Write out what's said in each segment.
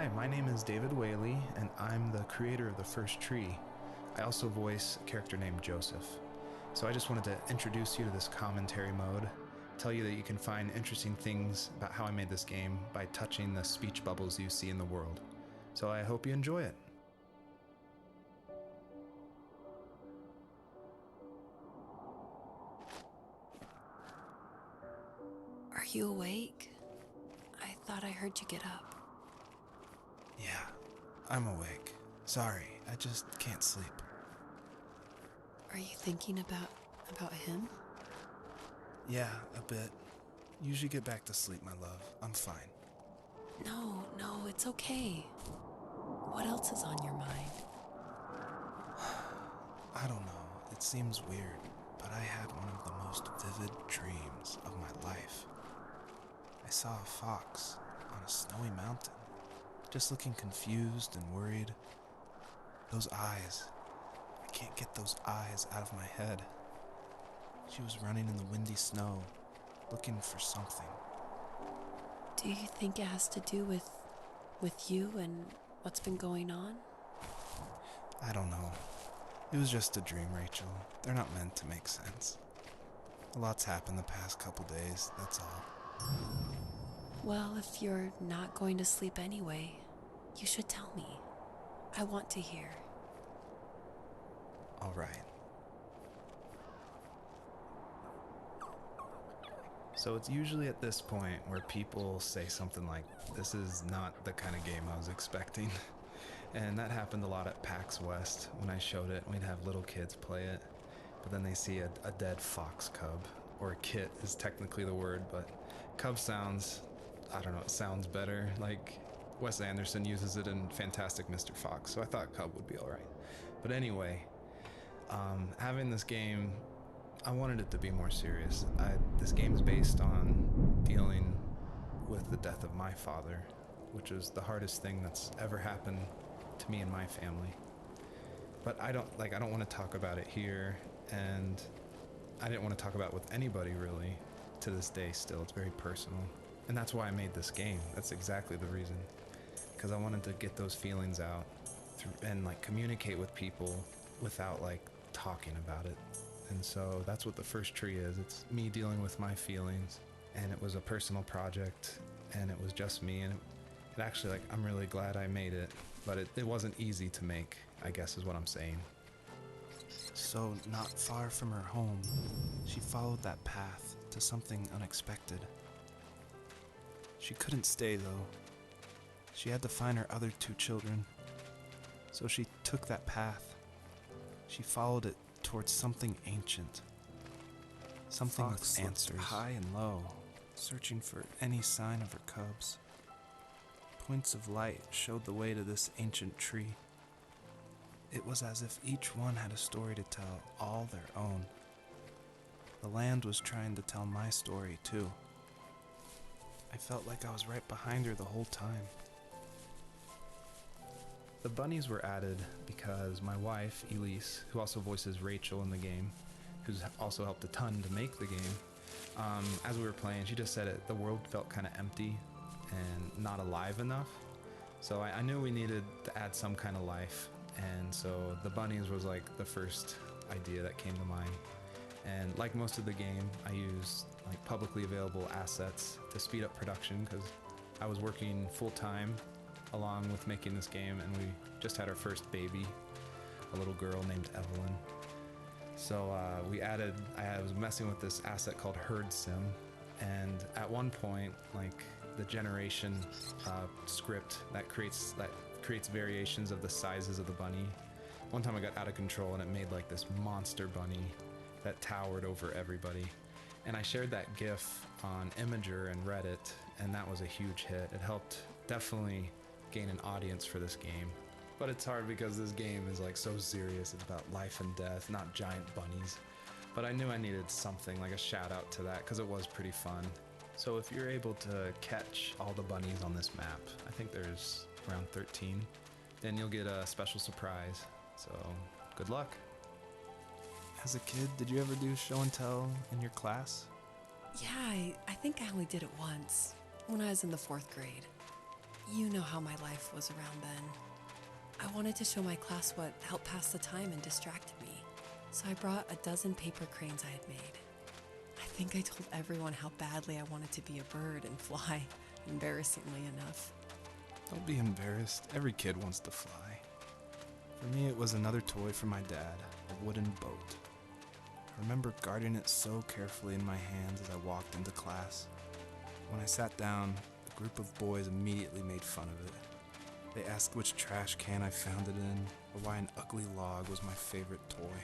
Hi, my name is David Whaley, and I'm the creator of The First Tree. I also voice a character named Joseph. So I just wanted to introduce you to this commentary mode, tell you that you can find interesting things about how I made this game by touching the speech bubbles you see in the world. So I hope you enjoy it. Are you awake? I thought I heard you get up. Yeah, I'm awake. Sorry, I just can't sleep. Are you thinking about him? Yeah, a bit. Usually get back to sleep, my love. I'm fine. No, it's okay. What else is on your mind? I don't know, it seems weird, but I had one of the most vivid dreams of my life. I saw a fox on a snowy mountain, just looking confused and worried. Those eyes, I can't get those eyes out of my head. She was running in the windy snow, looking for something. Do you think it has to do with you and what's been going on? I don't know. It was just a dream, Rachel. They're not meant to make sense. A lot's happened the past couple days, that's all. Well, if you're not going to sleep anyway, you should tell me. I want to hear. All right. So it's usually at this point where people say something like, "This is not the kind of game I was expecting." And that happened a lot at PAX West. When I showed it, we'd have little kids play it, but then they see a dead fox cub, or a kit is technically the word, but cub sounds, I don't know, it sounds better. Like Wes Anderson uses it in Fantastic Mr. Fox, so I thought cub would be alright. But anyway, having this game, I wanted it to be more serious. This game is based on dealing with the death of my father, which is the hardest thing that's ever happened to me and my family. But I don't want to talk about it here, and I didn't want to talk about it with anybody really to this day still. It's very personal. And that's why I made this game. That's exactly the reason. Because I wanted to get those feelings out and communicate with people without talking about it. And so that's what The First Tree is. It's me dealing with my feelings, and it was a personal project, and it was just me, and it actually, I'm really glad I made it, but it wasn't easy to make, I guess is what I'm saying. So, not far from her home, she followed that path to something unexpected. She couldn't stay, though. She had to find her other two children. So she took that path. She followed it towards something ancient. Something with answers, high and low, searching for any sign of her cubs. Points of light showed the way to this ancient tree. It was as if each one had a story to tell, all their own. The land was trying to tell my story, too. I felt like I was right behind her the whole time. The bunnies were added because my wife, Elise, who also voices Rachel in the game, who's also helped a ton to make the game, as we were playing, she just said the world felt kind of empty and not alive enough. So I knew we needed to add some kind of life, and so the bunnies was the first idea that came to mind. And like most of the game, I used publicly available assets to speed up production because I was working full-time along with making this game, and we just had our first baby, a little girl named Evelyn. So I was messing with this asset called Herd Sim, and at one point, the generation script that creates variations of the sizes of the bunny. One time I got out of control and it made this monster bunny that towered over everybody. And I shared that GIF on Imager and Reddit, and that was a huge hit. It helped definitely gain an audience for this game. But it's hard because this game is so serious. It's about life and death, not giant bunnies. But I knew I needed something, a shout out to that, because it was pretty fun. So if you're able to catch all the bunnies on this map, I think there's around 13, then you'll get a special surprise. So good luck. As a kid, did you ever do show and tell in your class? Yeah, I think I only did it once, when I was in the 4th grade. You know how my life was around then. I wanted to show my class what helped pass the time and distracted me. So I brought a dozen paper cranes I had made. I think I told everyone how badly I wanted to be a bird and fly, embarrassingly enough. Don't be embarrassed. Every kid wants to fly. For me, it was another toy from my dad, a wooden boat. I remember guarding it so carefully in my hands as I walked into class. When I sat down, the group of boys immediately made fun of it. They asked which trash can I found it in, or why an ugly log was my favorite toy.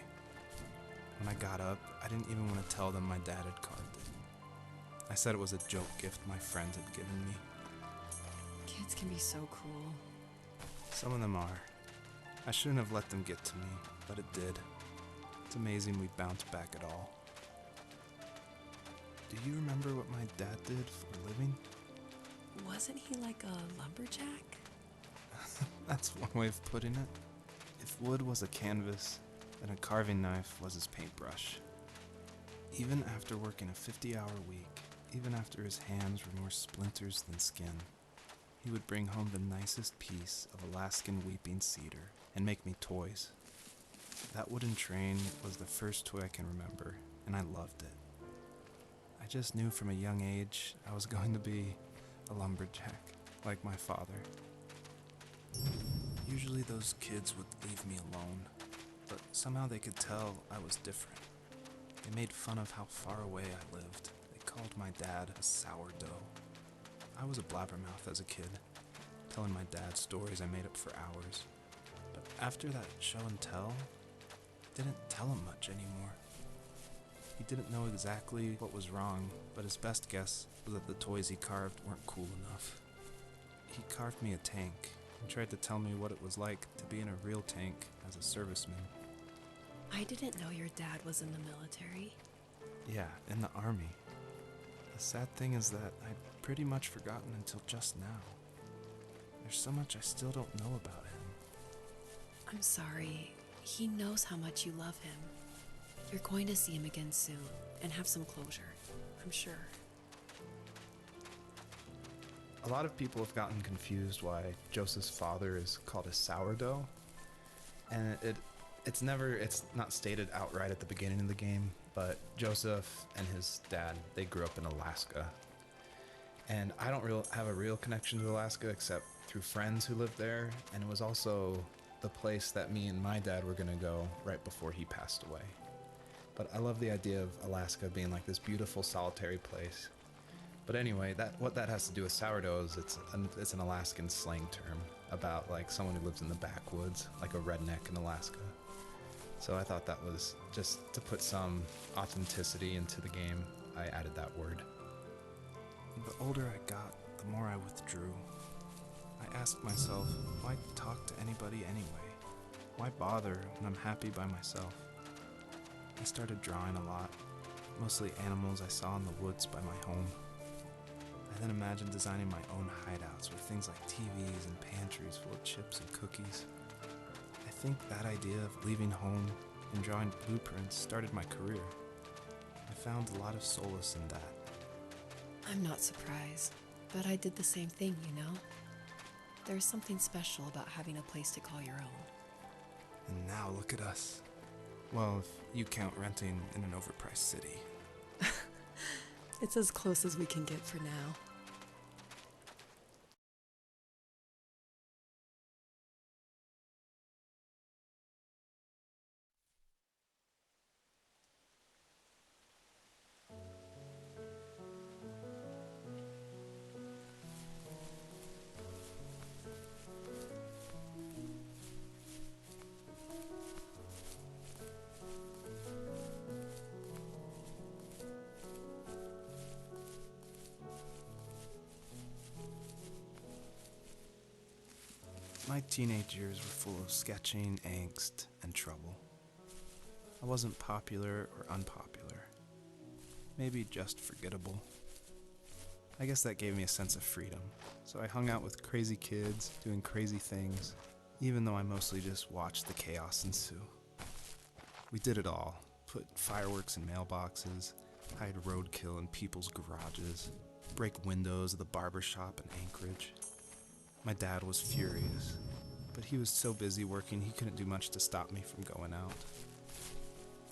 When I got up, I didn't even want to tell them my dad had carved it. I said it was a joke gift my friends had given me. Kids can be so cruel. Some of them are. I shouldn't have let them get to me, but it did. It's amazing we bounced back at all. Do you remember what my dad did for a living? Wasn't he like a lumberjack? That's one way of putting it. If wood was a canvas, then a carving knife was his paintbrush. Even after working a 50-hour week, even after his hands were more splinters than skin, he would bring home the nicest piece of Alaskan weeping cedar and make me toys. That wooden train was the first toy I can remember, and I loved it. I just knew from a young age I was going to be a lumberjack, like my father. Usually those kids would leave me alone, but somehow they could tell I was different. They made fun of how far away I lived. They called my dad a sourdough. I was a blabbermouth as a kid, telling my dad stories I made up for hours. But after that show and tell, I didn't tell him much anymore. He didn't know exactly what was wrong, but his best guess was that the toys he carved weren't cool enough. He carved me a tank and tried to tell me what it was like to be in a real tank as a serviceman. I didn't know your dad was in the military. Yeah, in the army. The sad thing is that I'd pretty much forgotten until just now. There's so much I still don't know about him. I'm sorry. He knows how much you love him. You're going to see him again soon and have some closure, I'm sure. A lot of people have gotten confused why Joseph's father is called a sourdough, and it's not stated outright at the beginning of the game, but Joseph and his dad, they grew up in Alaska. And I don't have a real connection to Alaska except through friends who lived there, and it was also the place that me and my dad were going to go right before he passed away. But I love the idea of Alaska being like this beautiful solitary place. But anyway, what that has to do with sourdough is it's an Alaskan slang term about like someone who lives in the backwoods, like a redneck in Alaska. So I thought that was just to put some authenticity into the game, I added that word. The older I got, the more I withdrew. I asked myself, why talk to anybody anyway? Why bother when I'm happy by myself? I started drawing a lot, mostly animals I saw in the woods by my home. I then imagined designing my own hideouts with things like TVs and pantries full of chips and cookies. I think that idea of leaving home and drawing blueprints started my career. I found a lot of solace in that. I'm not surprised, but I did the same thing, you know? There's something special about having a place to call your own. And now look at us. Well, if you count renting in an overpriced city. It's as close as we can get for now. My teenage years were full of sketching, angst, and trouble. I wasn't popular or unpopular. Maybe just forgettable. I guess that gave me a sense of freedom, so I hung out with crazy kids doing crazy things, even though I mostly just watched the chaos ensue. We did it all. Put fireworks in mailboxes, hide roadkill in people's garages, break windows of the barber shop in Anchorage. My dad was furious, but he was so busy working he couldn't do much to stop me from going out.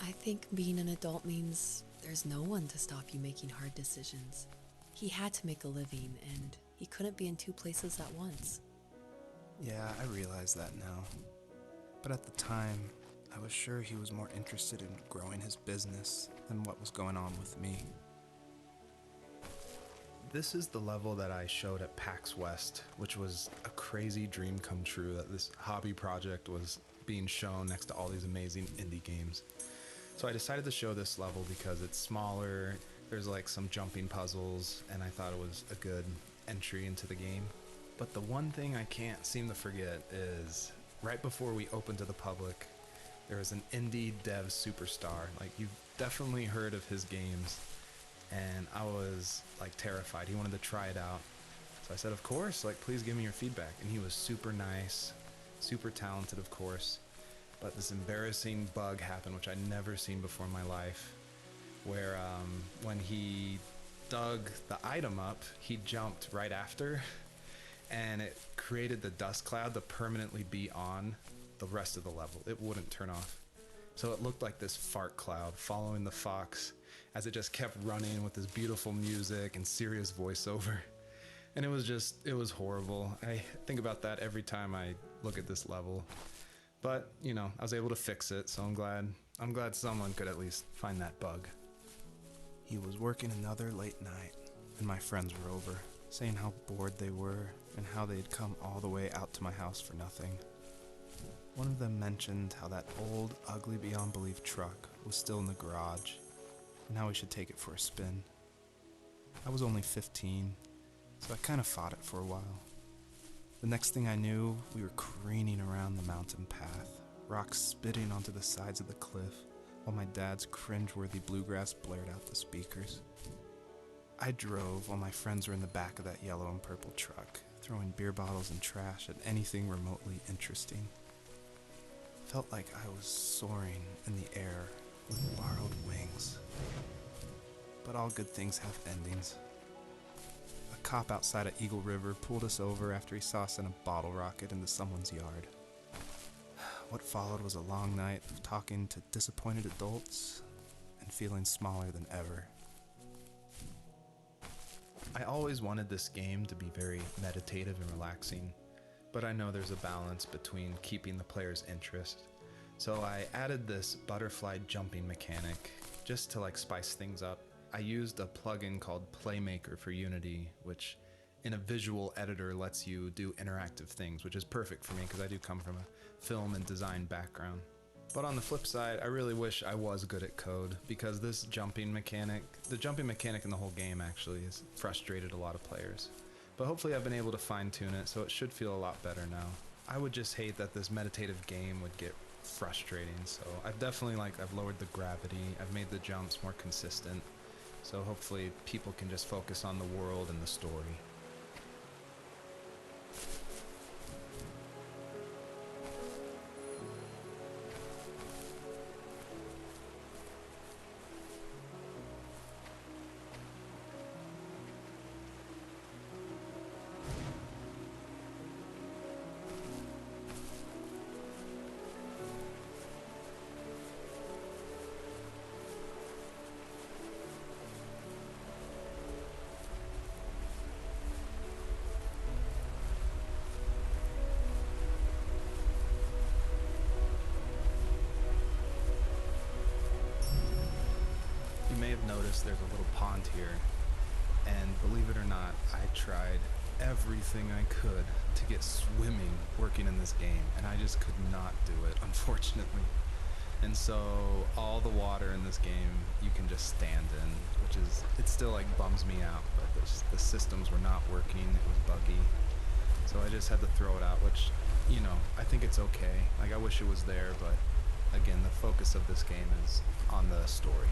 I think being an adult means there's no one to stop you making hard decisions. He had to make a living, and he couldn't be in two places at once. Yeah, I realize that now. But at the time, I was sure he was more interested in growing his business than what was going on with me. This is the level that I showed at PAX West, which was a crazy dream come true that this hobby project was being shown next to all these amazing indie games. So I decided to show this level because it's smaller, there's like some jumping puzzles, and I thought it was a good entry into the game. But the one thing I can't seem to forget is right before we opened to the public, there was an indie dev superstar. Like, you've definitely heard of his games, and I was like terrified. He wanted to try it out. So I said, of course, like, please give me your feedback. And he was super nice, super talented, of course. But this embarrassing bug happened, which I'd never seen before in my life, where when he dug the item up, he jumped right after, and it created the dust cloud to permanently be on the rest of the level. It wouldn't turn off. So it looked like this fart cloud following the fox as it just kept running with this beautiful music and serious voiceover. And it was horrible. I think about that every time I look at this level. But, you know, I was able to fix it, so I'm glad someone could at least find that bug. He was working another late night, and my friends were over, saying how bored they were and how they'd come all the way out to my house for nothing. One of them mentioned how that old, ugly beyond belief truck was still in the garage, and how we should take it for a spin. I was only 15, so I kind of fought it for a while. The next thing I knew, we were careening around the mountain path, rocks spitting onto the sides of the cliff, while my dad's cringeworthy bluegrass blared out the speakers. I drove while my friends were in the back of that yellow and purple truck, throwing beer bottles and trash at anything remotely interesting. Felt like I was soaring in the air with borrowed wings. But all good things have endings. A cop outside of Eagle River pulled us over after he saw us in a bottle rocket into someone's yard. What followed was a long night of talking to disappointed adults and feeling smaller than ever. I always wanted this game to be very meditative and relaxing, but I know there's a balance between keeping the player's interest. So I added this butterfly jumping mechanic just to like spice things up. I used a plugin called Playmaker for Unity, which in a visual editor lets you do interactive things, which is perfect for me because I do come from a film and design background. But on the flip side, I really wish I was good at code, because this jumping mechanic, the jumping mechanic in the whole game actually has frustrated a lot of players. But hopefully I've been able to fine tune it, so it should feel a lot better now. I would just hate that this meditative game would get frustrating, so I've lowered the gravity, I've made the jumps more consistent, so hopefully people can just focus on the world and the story. You may have noticed there's a little pond here, and believe it or not, I tried everything I could to get swimming working in this game, and I just could not do it, unfortunately. And so all the water in this game you can just stand in, which is, it still like bums me out, but the systems were not working, it was buggy. So I just had to throw it out, which, you know, I think it's okay. Like, I wish it was there, but again, the focus of this game is on the story.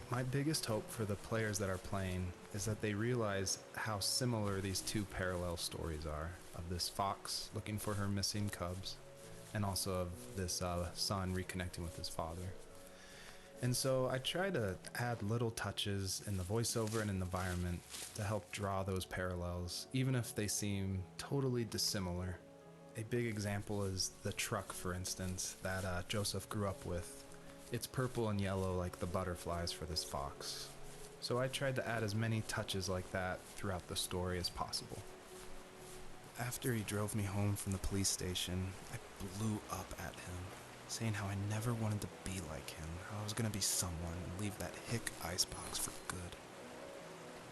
My biggest hope for the players that are playing is that they realize how similar these two parallel stories are, of this fox looking for her missing cubs and also of this son reconnecting with his father. And so I try to add little touches in the voiceover and in the environment to help draw those parallels, even if they seem totally dissimilar. A big example is the truck, for instance, that Joseph grew up with. It's purple and yellow like the butterflies for this fox. So I tried to add as many touches like that throughout the story as possible. After he drove me home from the police station, I blew up at him, saying how I never wanted to be like him, how I was gonna be someone and leave that hick icebox for good.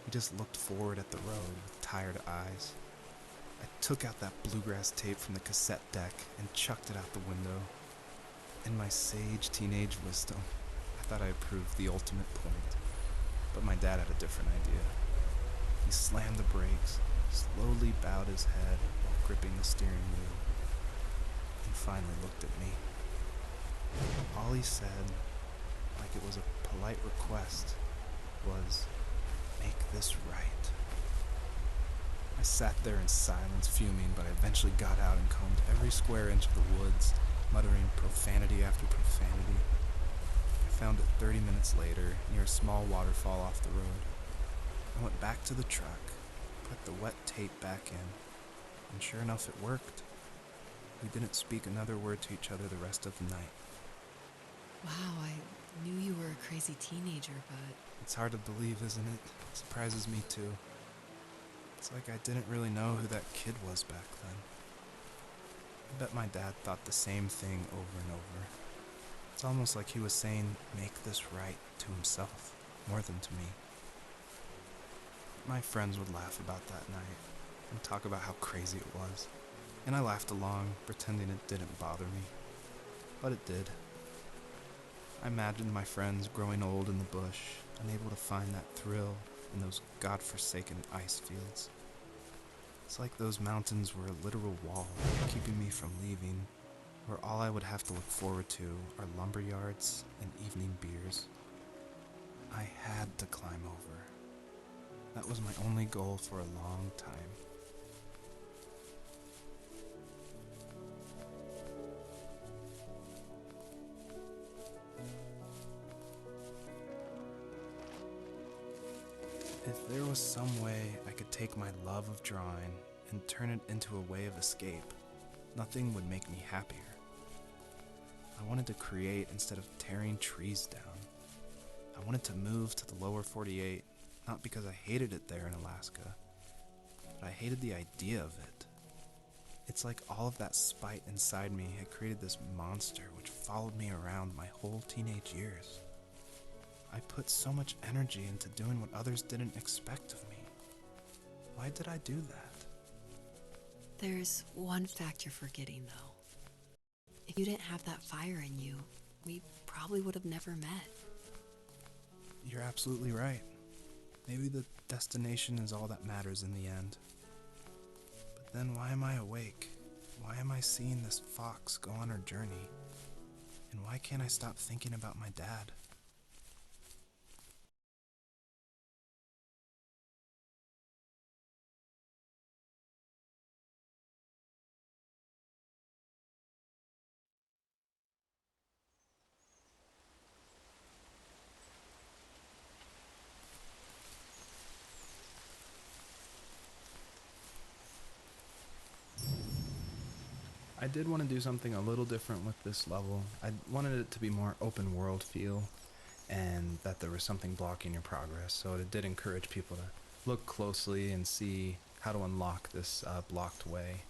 He just looked forward at the road with tired eyes. I took out that bluegrass tape from the cassette deck and chucked it out the window. In my sage teenage wisdom, I thought I proved the ultimate point. But my dad had a different idea. He slammed the brakes, slowly bowed his head while gripping the steering wheel, and finally looked at me. All he said, like it was a polite request, was, "Make this right." I sat there in silence, fuming, but I eventually got out and combed every square inch of the woods, muttering profanity after profanity. I found it 30 minutes later, near a small waterfall off the road. I went back to the truck, put the wet tape back in, and sure enough it worked. We didn't speak another word to each other the rest of the night. Wow, I knew you were a crazy teenager, but It's hard to believe, isn't it? It surprises me too. It's like I didn't really know who that kid was back then. I bet my dad thought the same thing over and over. It's almost like he was saying, "Make this right," to himself, more than to me. My friends would laugh about that night and talk about how crazy it was, and I laughed along, pretending it didn't bother me. But it did. I imagined my friends growing old in the bush, unable to find that thrill in those godforsaken ice fields. It's like those mountains were a literal wall, keeping me from leaving, where all I would have to look forward to are lumber yards and evening beers. I had to climb over. That was my only goal for a long time. If there was some way I could take my love of drawing and turn it into a way of escape, nothing would make me happier. I wanted to create instead of tearing trees down. I wanted to move to the lower 48, not because I hated it there in Alaska, but I hated the idea of it. It's like all of that spite inside me had created this monster which followed me around my whole teenage years. I put so much energy into doing what others didn't expect of me. Why did I do that? there's one fact you're forgetting, though. If you didn't have that fire in you, we probably would have never met. You're absolutely right. Maybe the destination is all that matters in the end. But then why am I awake? Why am I seeing this fox go on her journey? And why can't I stop thinking about my dad? I did want to do something a little different with this level. I wanted it to be more open world feel and that there was something blocking your progress. So it did encourage people to look closely and see how to unlock this blocked way.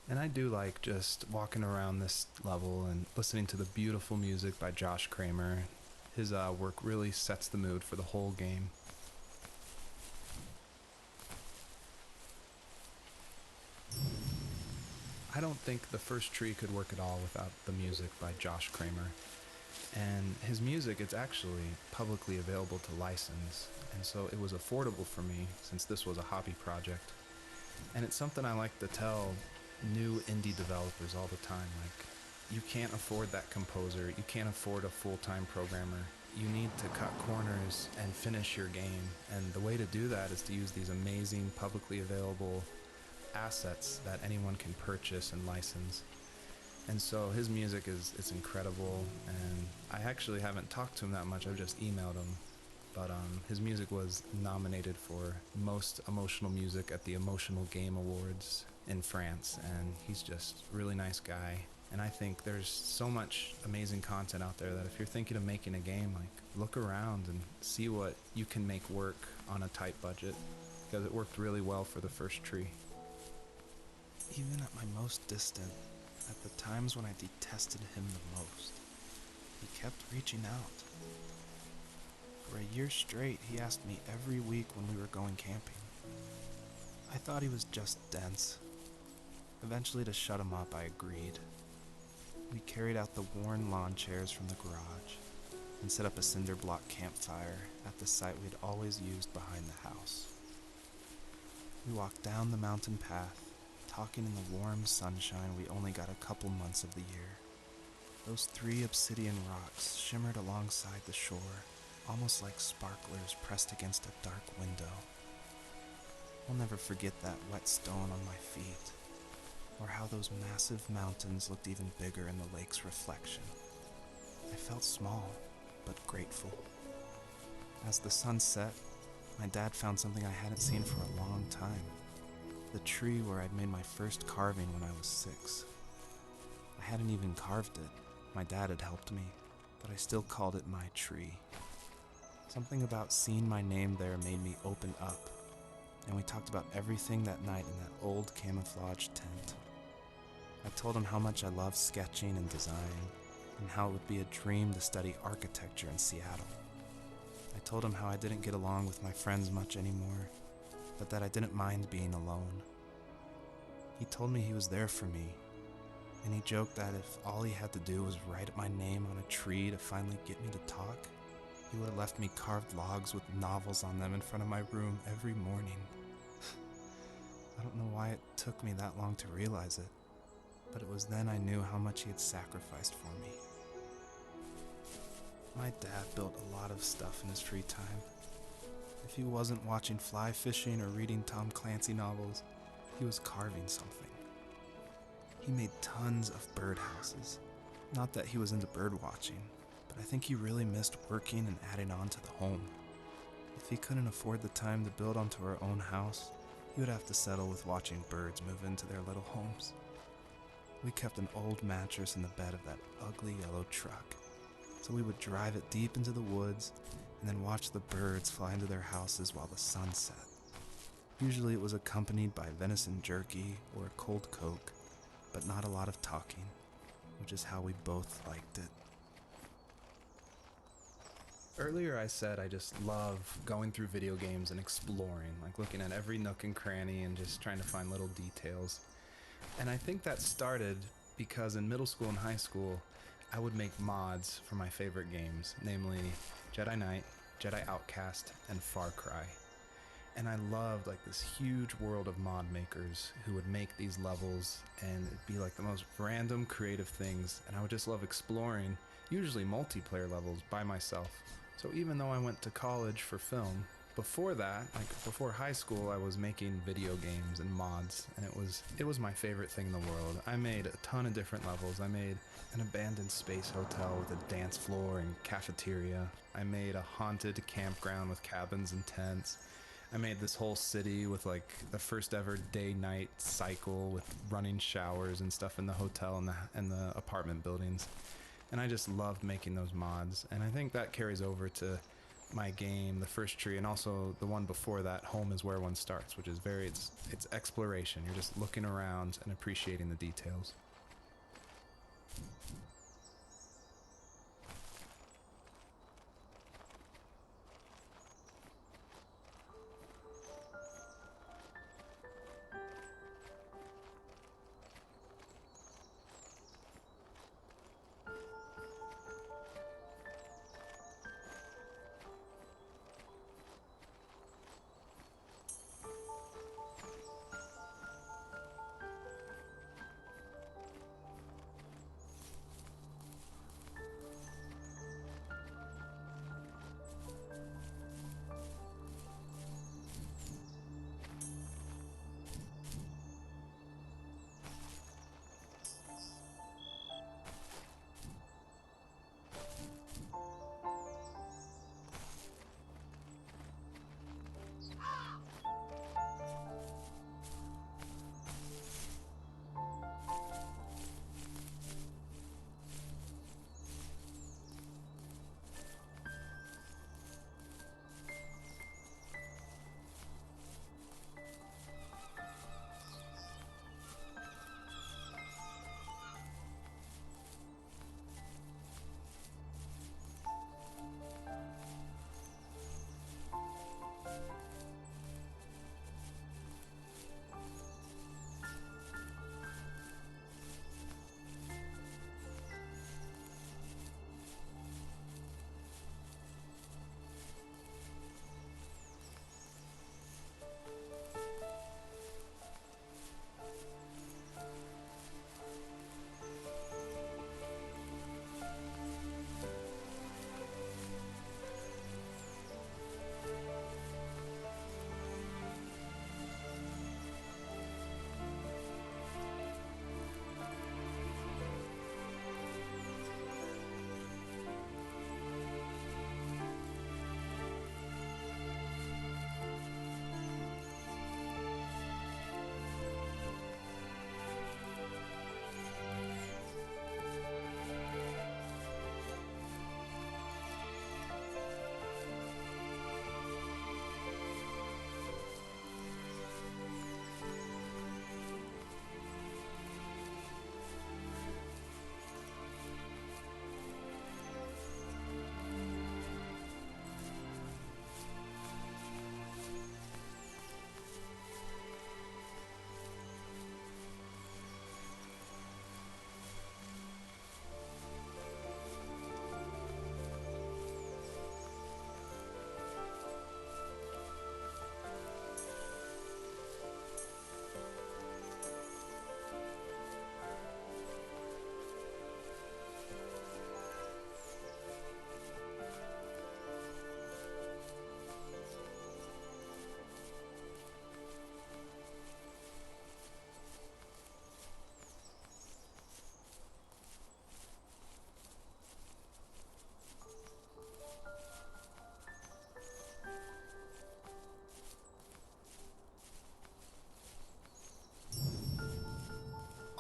And I do like just walking around this level and listening to the beautiful music by Josh Kramer. His work really sets the mood for the whole game. I don't think the first tree could work at all without the music by Josh Kramer. And his music, it's actually publicly available to license, and so it was affordable for me since this was a hobby project. And it's something I like to tell new indie developers all the time, like, you can't afford that composer, you can't afford a full-time programmer, you need to cut corners and finish your game. And the way to do that is to use these amazing publicly available assets that anyone can purchase and license. And so his music is incredible, and I actually haven't talked to him that much. I've just emailed him. But his music was nominated for Most Emotional Music at the Emotional Game Awards in France, and he's just a really nice guy. And I think there's so much amazing content out there that if you're thinking of making a game, like, look around and see what you can make work on a tight budget, because it worked really well for the first tree. Even at my most distant, at the times when I detested him the most, he kept reaching out. For a year straight, he asked me every week when we were going camping. I thought he was just dense. Eventually, to shut him up, I agreed. We carried out the worn lawn chairs from the garage and set up a cinder block campfire at the site we'd always used behind the house. We walked down the mountain path, talking in the warm sunshine we only got a couple months of the year. Those 3 obsidian rocks shimmered alongside the shore, almost like sparklers pressed against a dark window. I'll never forget that wet stone on my feet, or how those massive mountains looked even bigger in the lake's reflection. I felt small, but grateful. As the sun set, my dad found something I hadn't seen for a long time. The tree where I'd made my first carving when I was 6. I hadn't even carved it. My dad had helped me, but I still called it my tree. Something about seeing my name there made me open up, and we talked about everything that night in that old camouflage tent. I told him how much I loved sketching and design, and how it would be a dream to study architecture in Seattle. I told him how I didn't get along with my friends much anymore, but that I didn't mind being alone. He told me he was there for me, and he joked that if all he had to do was write my name on a tree to finally get me to talk, he would have left me carved logs with novels on them in front of my room every morning. I don't know why it took me that long to realize it, but it was then I knew how much he had sacrificed for me. My dad built a lot of stuff in his free time. If he wasn't watching fly fishing or reading Tom Clancy novels, he was carving something. He made tons of birdhouses. Not that he was into bird watching, but I think he really missed working and adding on to the home. If he couldn't afford the time to build onto our own house, he would have to settle with watching birds move into their little homes. We kept an old mattress in the bed of that ugly yellow truck, so we would drive it deep into the woods and then watch the birds fly into their houses while the sun set. Usually it was accompanied by venison jerky or a cold Coke, but not a lot of talking, which is how we both liked it. Earlier I said I just love going through video games and exploring, like looking at every nook and cranny and just trying to find little details. And I think that started because in middle school and high school, I would make mods for my favorite games, namely Jedi Knight, Jedi Outcast, and Far Cry. And I loved like this huge world of mod makers who would make these levels, and it'd be like the most random creative things, and I would just love exploring, usually multiplayer levels by myself. So even though I went to college for film, before that, like before high school, I was making video games and mods, and it was my favorite thing in the world. I made a ton of different levels. I made an abandoned space hotel with a dance floor and cafeteria. I made a haunted campground with cabins and tents. I made this whole city with like the first ever day-night cycle with running showers and stuff in the hotel and the apartment buildings. And I just loved making those mods, and I think that carries over to my game, The First Tree, and also the one before that, Home is Where One Starts, which is it's exploration. You're just looking around and appreciating the details.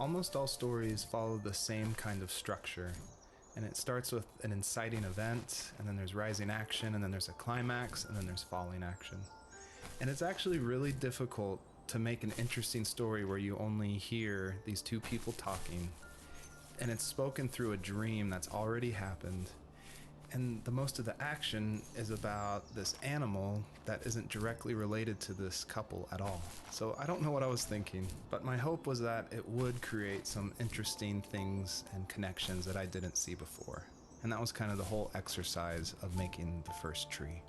almost all stories follow the same kind of structure. And it starts with an inciting event, and then there's rising action, and then there's a climax, and then there's falling action. And it's actually really difficult to make an interesting story where you only hear these two people talking, and it's spoken through a dream that's already happened. And the most of the action is about this animal that isn't directly related to this couple at all. So I don't know what I was thinking, but my hope was that it would create some interesting things and connections that I didn't see before. And that was kind of the whole exercise of making the first tree.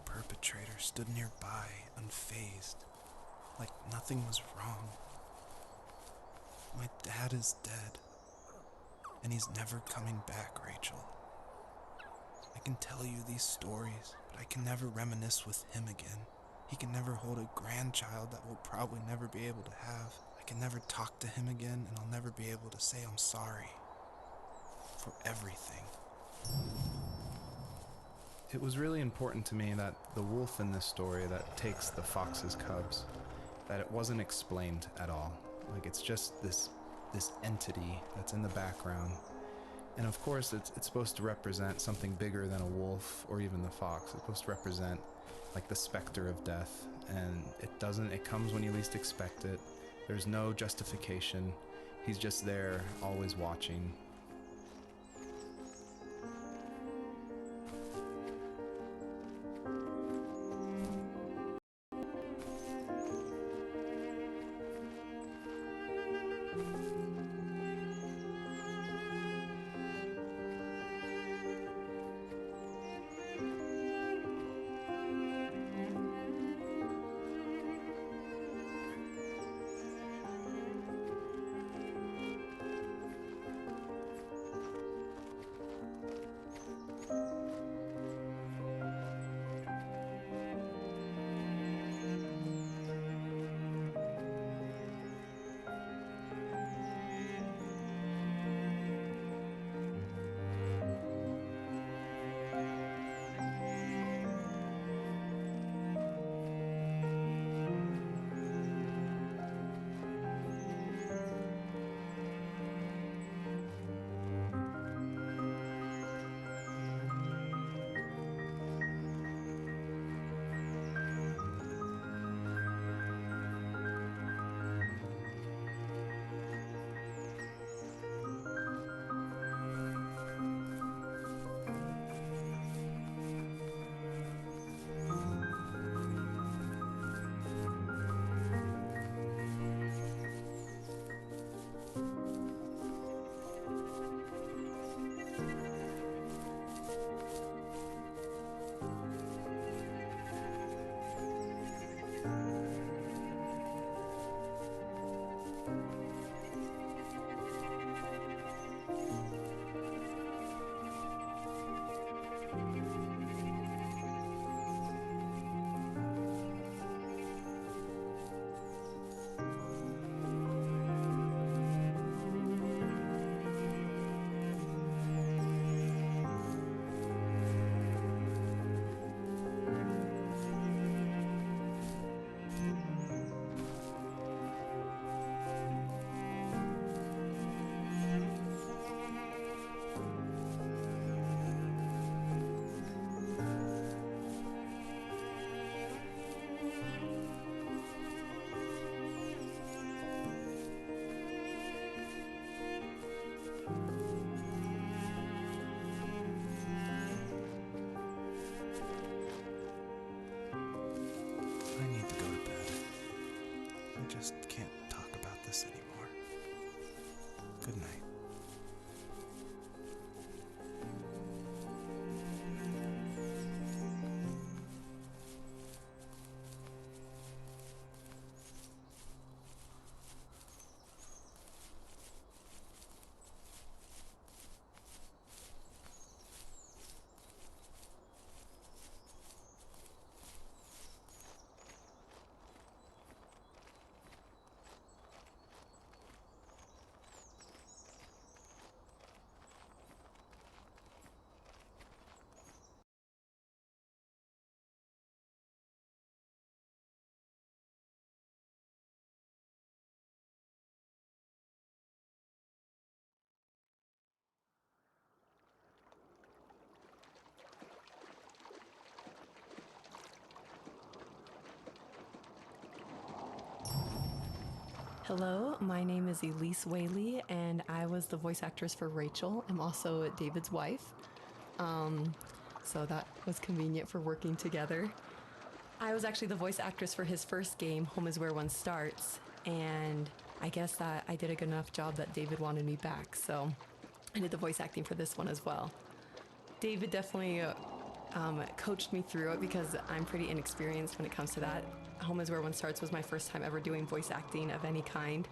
Perpetrator stood nearby, unfazed, like nothing was wrong. My dad is dead, and he's never coming back, Rachel. I can tell you these stories, but I can never reminisce with him again. He can never hold a grandchild that we'll probably never be able to have. I can never talk to him again, and I'll never be able to say I'm sorry for everything. It was really important to me that the wolf in this story that takes the fox's cubs, that it wasn't explained at all. Like, it's just this entity that's in the background. And of course, it's supposed to represent something bigger than a wolf or even the fox. It's supposed to represent like the specter of death. And it comes when you least expect it. There's no justification. He's just there, always watching. Hello, my name is Elise Whaley, and I was the voice actress for Rachel. I'm also David's wife, so that was convenient for working together. I was actually the voice actress for his first game, Home is Where One Starts, and I guess that I did a good enough job that David wanted me back, so I did the voice acting for this one as well. David definitely coached me through it because I'm pretty inexperienced when it comes to that. Home is Where One Starts was my first time ever doing voice acting of any kind.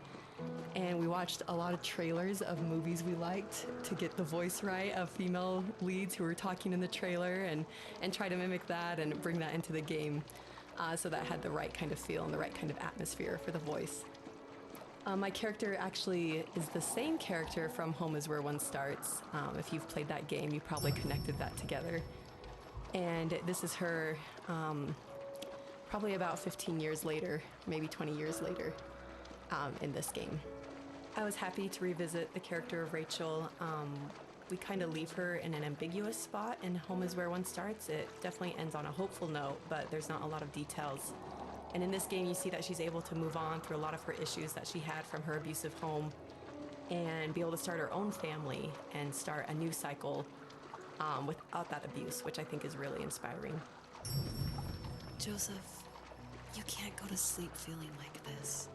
And we watched a lot of trailers of movies we liked to get the voice right of female leads who were talking in the trailer and try to mimic that and bring that into the game so that had the right kind of feel and the right kind of atmosphere for the voice. My character actually is the same character from Home is Where One Starts. If you've played that game, you probably connected that together. And this is her probably about 15 years later, maybe 20 years later in this game. I was happy to revisit the character of Rachel. We kind of leave her in an ambiguous spot in Home is Where One Starts. It definitely ends on a hopeful note, but there's not a lot of details. And in this game, you see that she's able to move on through a lot of her issues that she had from her abusive home and be able to start her own family and start a new cycle without that abuse, which I think is really inspiring. Joseph, you can't go to sleep feeling like this.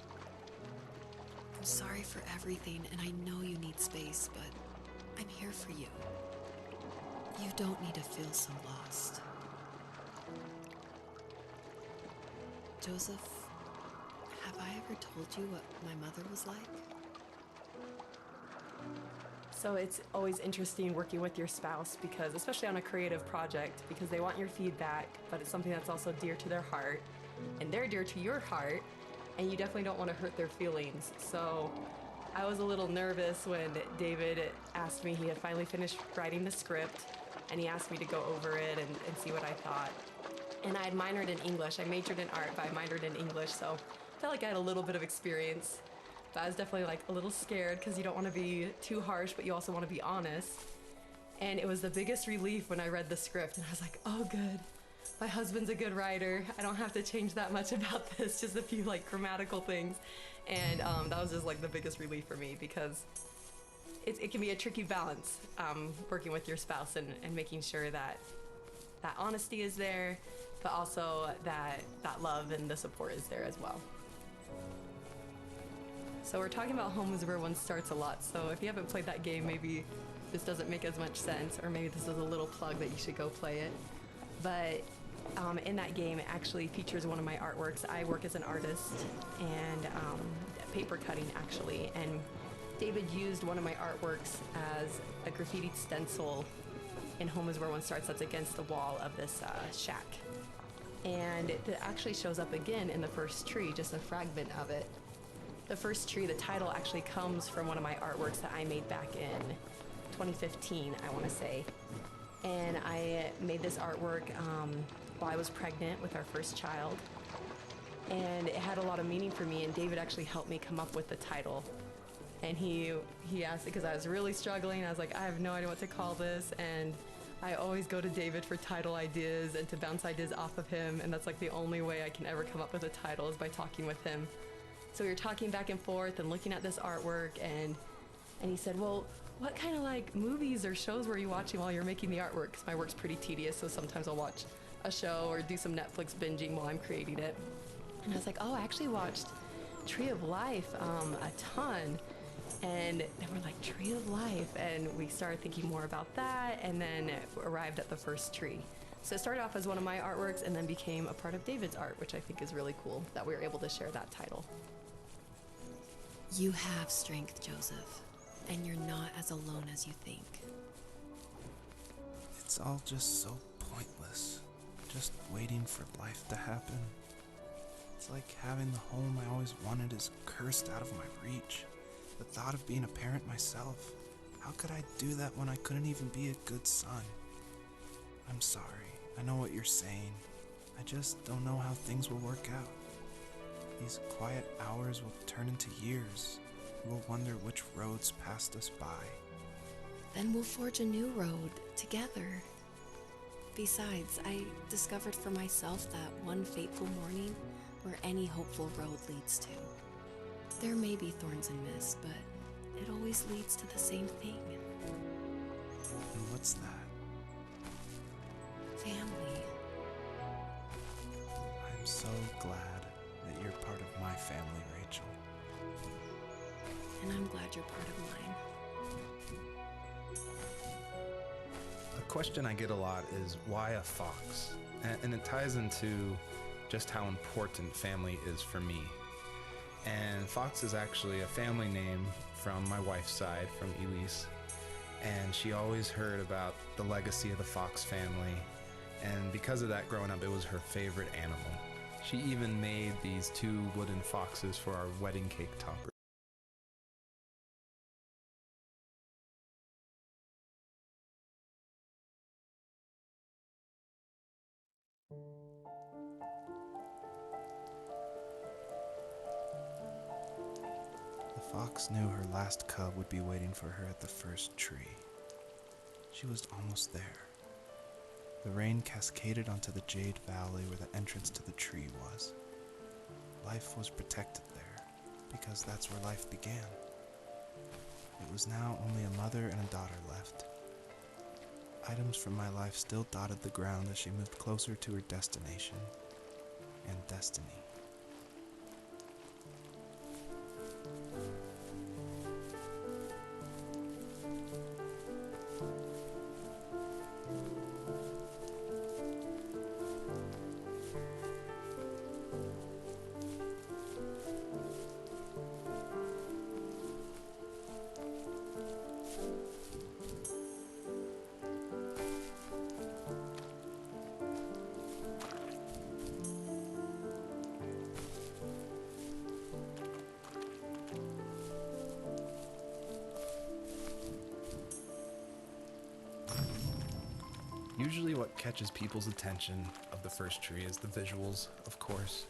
I'm sorry for everything, and I know you need space, but I'm here for you. You don't need to feel so lost. Joseph, have I ever told you what my mother was like? So it's always interesting working with your spouse because, especially on a creative project, because they want your feedback, but it's something that's also dear to their heart, and they're dear to your heart, and you definitely don't want to hurt their feelings. So I was a little nervous when David asked me, he had finally finished writing the script, and he asked me to go over it and see what I thought. And I had minored in English. I majored in art, but I minored in English, so I felt like I had a little bit of experience. But I was definitely like a little scared because you don't want to be too harsh, but you also want to be honest. And it was the biggest relief when I read the script, and I was like, oh, good. My husband's a good writer. I don't have to change that much about this, just a few like grammatical things. And that was just like the biggest relief for me because it can be a tricky balance working with your spouse and making sure that that honesty is there, but also that love and the support is there as well. So we're talking about Home is Where One Starts a lot, so if you haven't played that game, maybe this doesn't make as much sense, or maybe this is a little plug that you should go play it. But in that game, it actually features one of my artworks. I work as an artist and paper cutting, actually, and David used one of my artworks as a graffitied stencil in Home is Where One Starts that's against the wall of this shack. And it actually shows up again in the first tree, just a fragment of it. The first tree, the title actually comes from one of my artworks that I made back in 2015, I want to say. And I made this artwork while I was pregnant with our first child. And it had a lot of meaning for me, and David actually helped me come up with the title. And he asked, because I was really struggling, I was like, I have no idea what to call this, and I always go to David for title ideas and to bounce ideas off of him, and that's like the only way I can ever come up with a title is by talking with him. So we were talking back and forth and looking at this artwork, and he said, well, what kind of like movies or shows were you watching while you're making the artwork? Because my work's pretty tedious, so sometimes I'll watch a show or do some Netflix binging while I'm creating it. And I was like, oh, I actually watched Tree of Life a ton. And then we're like, Tree of Life, and we started thinking more about that, and then arrived at the first tree. So it started off as one of my artworks and then became a part of David's art, which I think is really cool that we were able to share that title. You have strength, Joseph, and you're not as alone as you think. It's all just so pointless. Just waiting for life to happen. It's like having the home I always wanted is cursed out of my reach. The thought of being a parent myself. How could I do that when I couldn't even be a good son? I'm sorry. I know what you're saying. I just don't know how things will work out. These quiet hours will turn into years. We'll wonder which roads passed us by. Then we'll forge a new road together. Besides, I discovered for myself that one fateful morning where any hopeful road leads to. There may be thorns and mist, but it always leads to the same thing. And what's that? Family. I'm so glad that you're part of my family, Rachel. And I'm glad you're part of mine. A question I get a lot is why a fox? And it ties into just how important family is for me. And Fox is actually a family name from my wife's side, from Elise. And she always heard about the legacy of the Fox family. And because of that, growing up, it was her favorite animal. She even made these 2 wooden foxes for our wedding cake topper. The fox knew her last cub would be waiting for her at the first tree. She was almost there. The rain cascaded onto the Jade Valley where the entrance to the tree was. Life was protected there, because that's where life began. It was now only a mother and a daughter left. Items from my life still dotted the ground as she moved closer to her destination and destiny. Usually what catches people's attention of the first tree is the visuals, of course.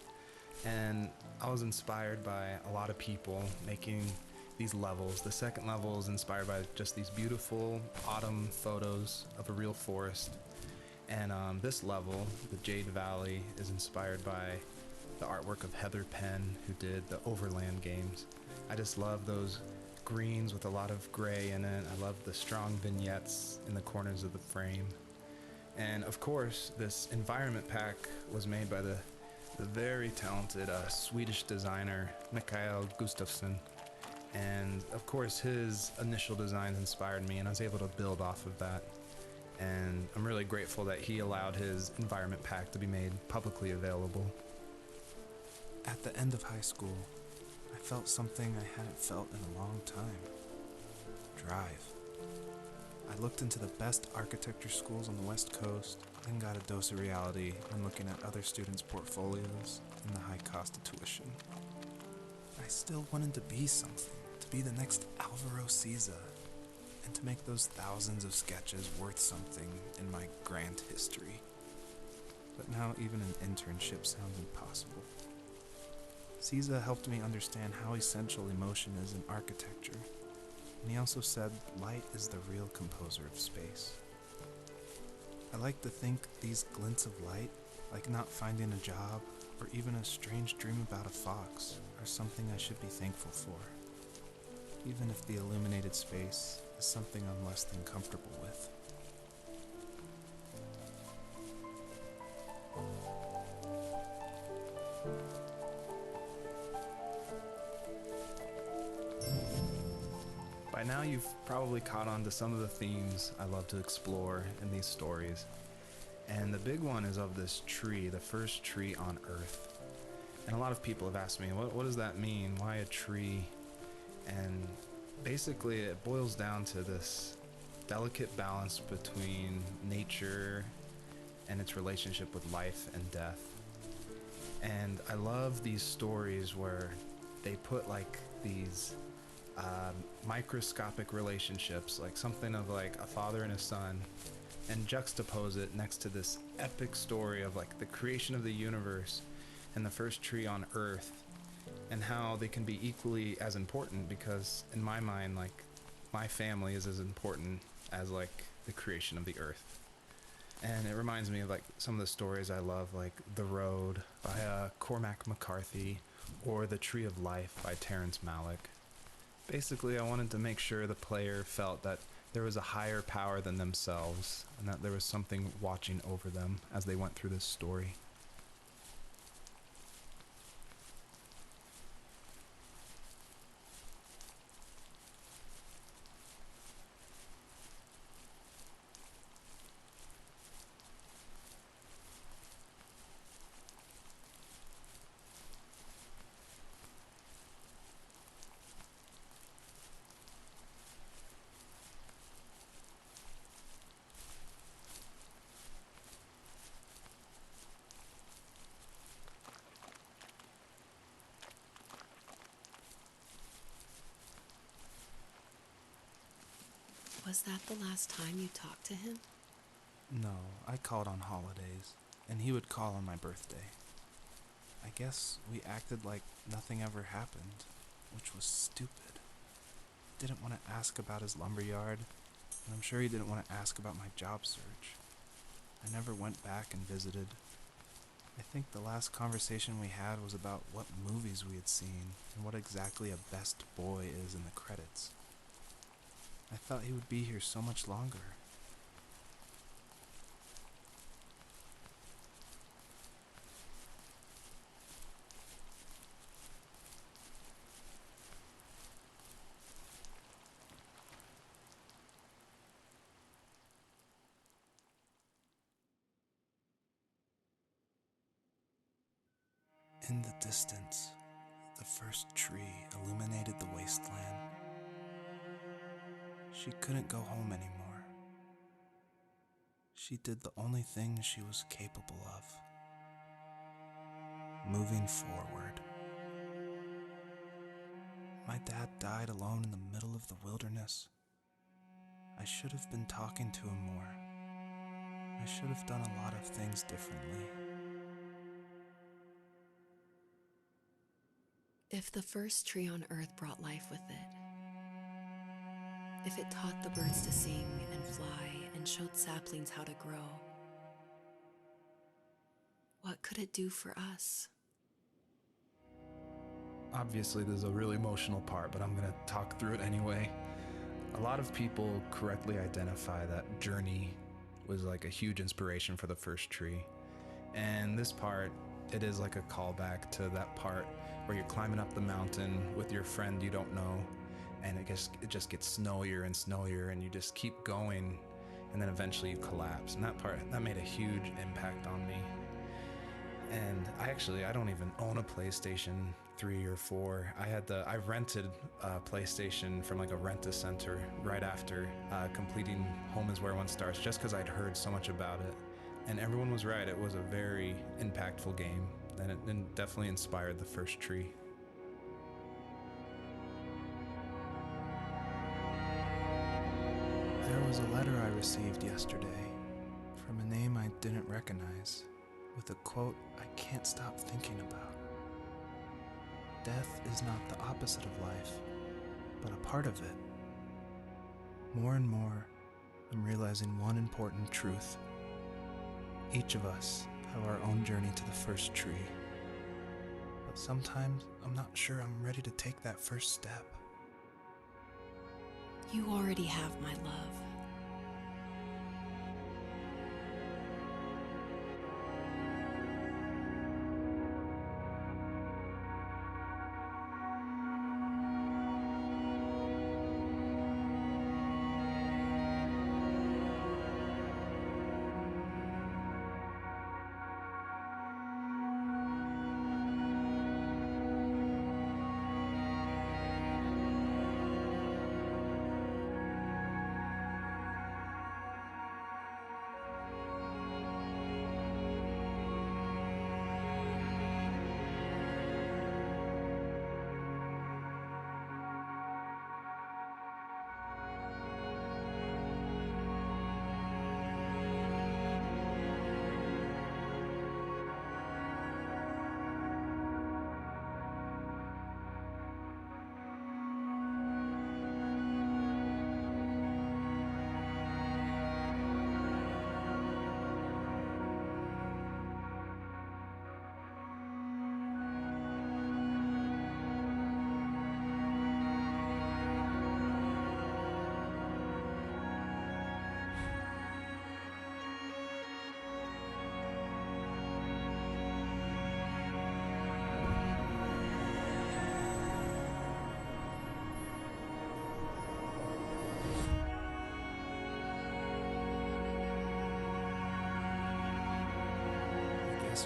And I was inspired by a lot of people making these levels. The second level is inspired by just these beautiful autumn photos of a real forest. And this level, the Jade Valley, is inspired by the artwork of Heather Penn, who did the Overland games. I just love those greens with a lot of gray in it. I love the strong vignettes in the corners of the frame. And of course, this environment pack was made by the very talented Swedish designer Mikael Gustafsson. And of course, his initial designs inspired me, and I was able to build off of that. And I'm really grateful that he allowed his environment pack to be made publicly available. At the end of high school, I felt something I hadn't felt in a long time. Drive. I looked into the best architecture schools on the West Coast, then got a dose of reality when looking at other students' portfolios and the high cost of tuition. I still wanted to be something, to be the next Alvaro Siza, and to make those thousands of sketches worth something in my grand history. But now even an internship sounds impossible. Siza helped me understand how essential emotion is in architecture. And he also said light is the real composer of space. I like to think these glints of light, like not finding a job or even a strange dream about a fox, are something I should be thankful for, even if the illuminated space is something I'm less than comfortable with. By now you've probably caught on to some of the themes I love to explore in these stories. And the big one is of this tree, the first tree on Earth. And a lot of people have asked me, what does that mean? Why a tree? And basically it boils down to this delicate balance between nature and its relationship with life and death. And I love these stories where they put like these microscopic relationships, like something of like a father and a son, and juxtapose it next to this epic story of like the creation of the universe and the first tree on Earth, and how they can be equally as important, because in my mind, like, my family is as important as like the creation of the Earth. And it reminds me of like some of the stories I love, like The Road by Cormac McCarthy, or The Tree of Life by Terrence Malick. Basically, I wanted to make sure the player felt that there was a higher power than themselves, and that there was something watching over them as they went through this story. Was that the last time you talked to him? No, I called on holidays, and he would call on my birthday. I guess we acted like nothing ever happened, which was stupid. Didn't want to ask about his lumberyard, and I'm sure he didn't want to ask about my job search. I never went back and visited. I think the last conversation we had was about what movies we had seen and what exactly a best boy is in the credits. I thought he would be here so much longer. In the distance, the first tree illuminated the wasteland. She couldn't go home anymore. She did the only thing she was capable of. Moving forward. My dad died alone in the middle of the wilderness. I should have been talking to him more. I should have done a lot of things differently. If the first tree on Earth brought life with it, if it taught the birds to sing and fly and showed saplings how to grow, what could it do for us? Obviously, there's a really emotional part, but I'm going to talk through it anyway. A lot of people correctly identify that Journey was like a huge inspiration for the first tree. And this part, it is like a callback to that part where you're climbing up the mountain with your friend you don't know, and it just gets snowier and snowier, and you just keep going, and then eventually you collapse. And that part, that made a huge impact on me. And I don't even own a PlayStation 3 or 4. I rented a PlayStation from like a rent-a-center right after completing Home is Where One Starts, just because I'd heard so much about it. And everyone was right, it was a very impactful game, and it definitely inspired the first tree. There was a letter I received yesterday from a name I didn't recognize, with a quote I can't stop thinking about. Death is not the opposite of life, but a part of it. More and more, I'm realizing one important truth. Each of us have our own journey to the first tree, but sometimes I'm not sure I'm ready to take that first step. You already have my love.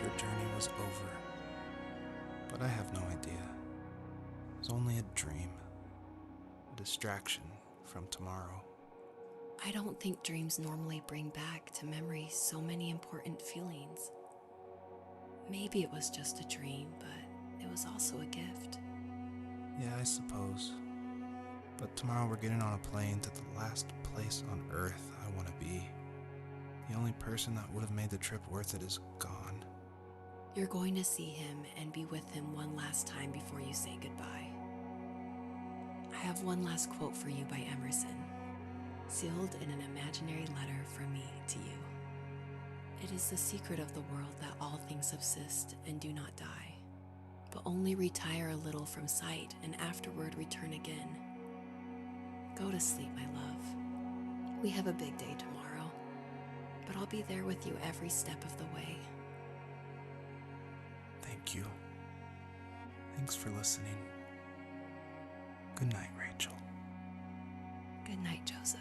your journey was over. But I have no idea. It was only a dream, a distraction from tomorrow. I don't think dreams normally bring back to memory so many important feelings. Maybe it was just a dream, but it was also a gift. Yeah, I suppose. But tomorrow we're getting on a plane to the last place on Earth I want to be. The only person that would have made the trip worth it is gone. You're going to see him and be with him one last time before you say goodbye. I have one last quote for you by Emerson, sealed in an imaginary letter from me to you. It is the secret of the world that all things subsist and do not die, but only retire a little from sight and afterward return again. Go to sleep, my love. We have a big day tomorrow, but I'll be there with you every step of the way. Thank you. Thanks for listening. Good night, Rachel. Good night, Joseph.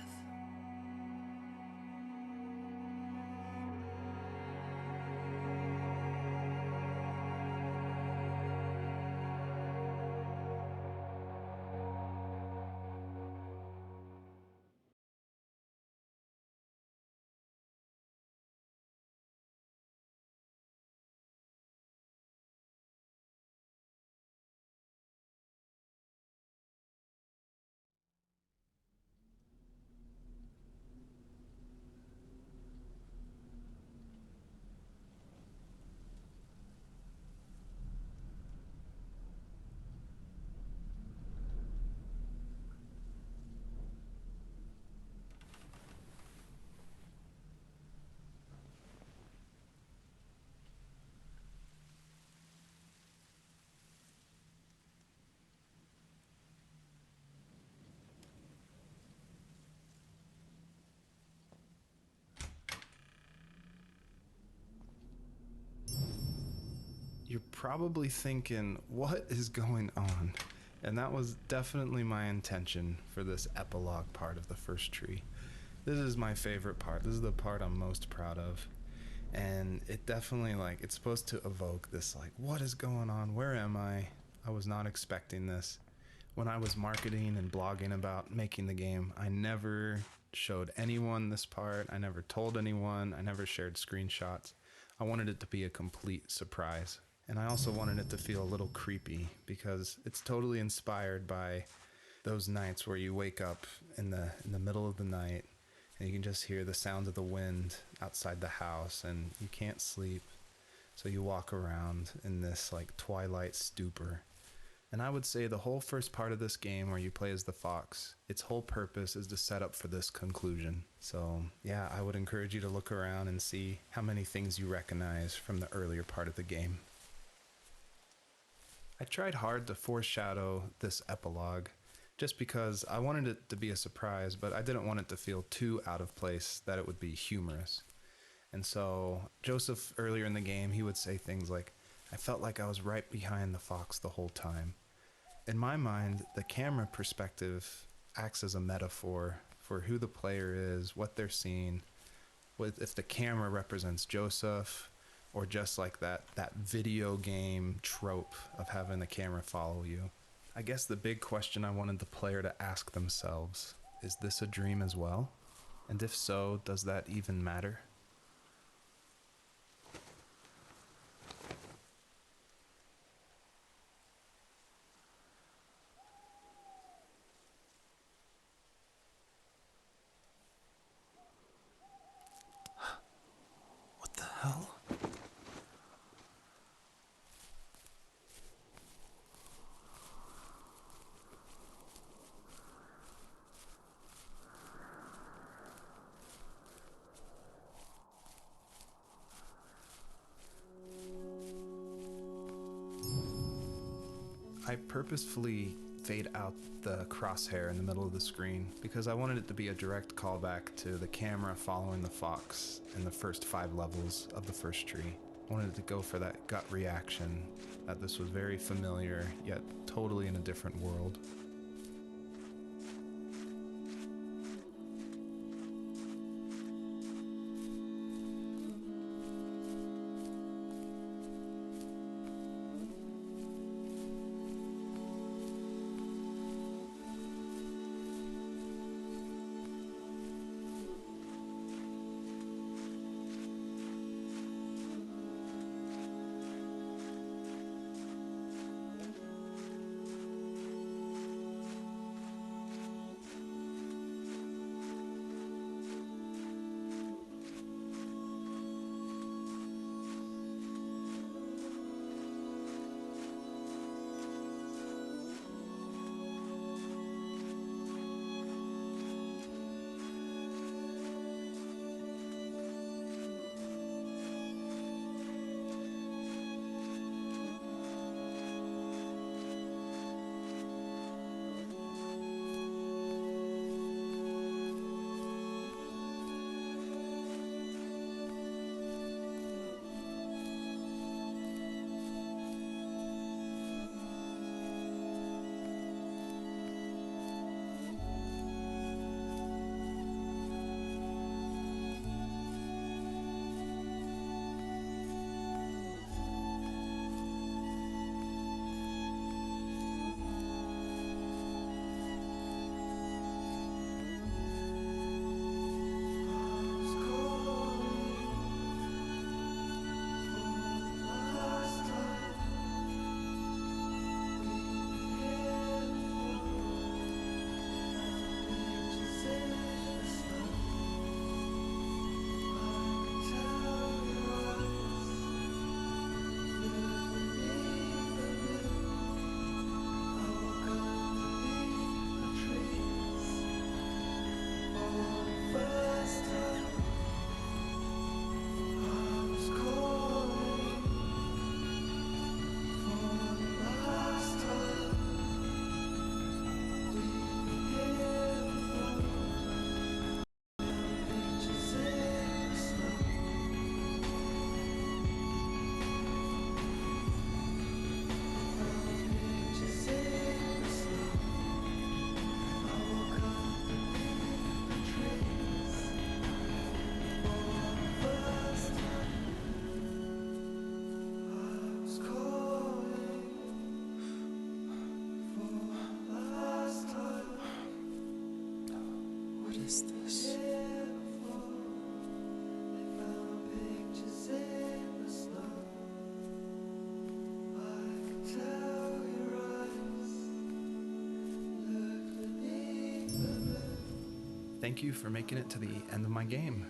You're probably thinking, what is going on? And that was definitely my intention for this epilogue part of the first tree. This is my favorite part. This is the part I'm most proud of. And it definitely, it's supposed to evoke this, what is going on? Where am I? I was not expecting this. When I was marketing and blogging about making the game, I never showed anyone this part. I never told anyone. I never shared screenshots. I wanted it to be a complete surprise. And I also wanted it to feel a little creepy because it's totally inspired by those nights where you wake up in the middle of the night and you can just hear the sounds of the wind outside the house and you can't sleep. So you walk around in this twilight stupor. And I would say the whole first part of this game where you play as the fox, its whole purpose is to set up for this conclusion. So yeah, I would encourage you to look around and see how many things you recognize from the earlier part of the game. I tried hard to foreshadow this epilogue just because I wanted it to be a surprise, but I didn't want it to feel too out of place that it would be humorous. And so Joseph, earlier in the game, he would say things like, I felt like I was right behind the fox the whole time. In my mind, the camera perspective acts as a metaphor for who the player is, what they're seeing, if the camera represents Joseph, or just that video game trope of having the camera follow you. I guess the big question I wanted the player to ask themselves, is this a dream as well? And if so, does that even matter? What the hell? I purposefully fade out the crosshair in the middle of the screen because I wanted it to be a direct callback to the camera following the fox in the first 5 levels of the first tree. I wanted it to go for that gut reaction that this was very familiar, yet totally in a different world. is this? Thank you for making it to the end of my game,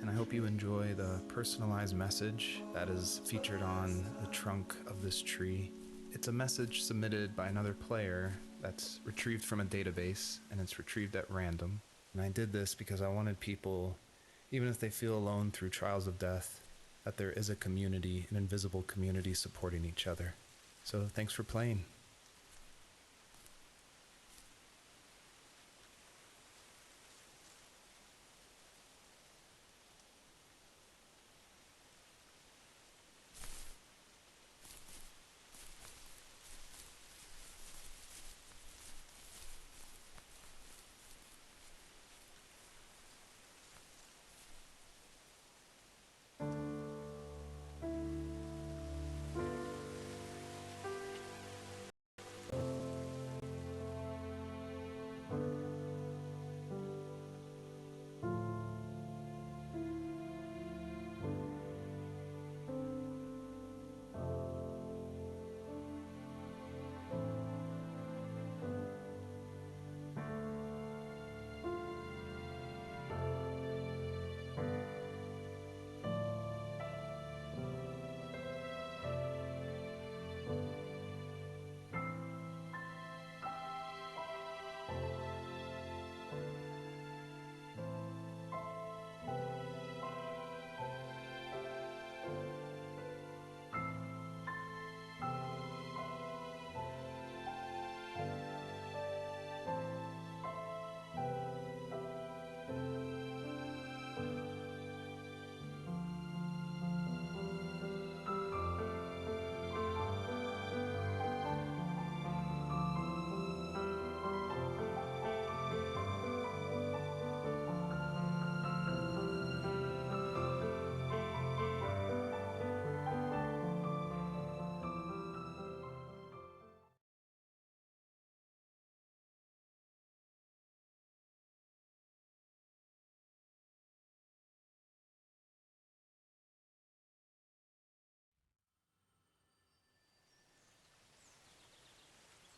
and I hope you enjoy the personalized message that is featured on the trunk of this tree. It's a message submitted by another player that's retrieved from a database, and it's retrieved at random. And I did this because I wanted people, even if they feel alone through trials of death, that there is a community, an invisible community supporting each other. So thanks for playing.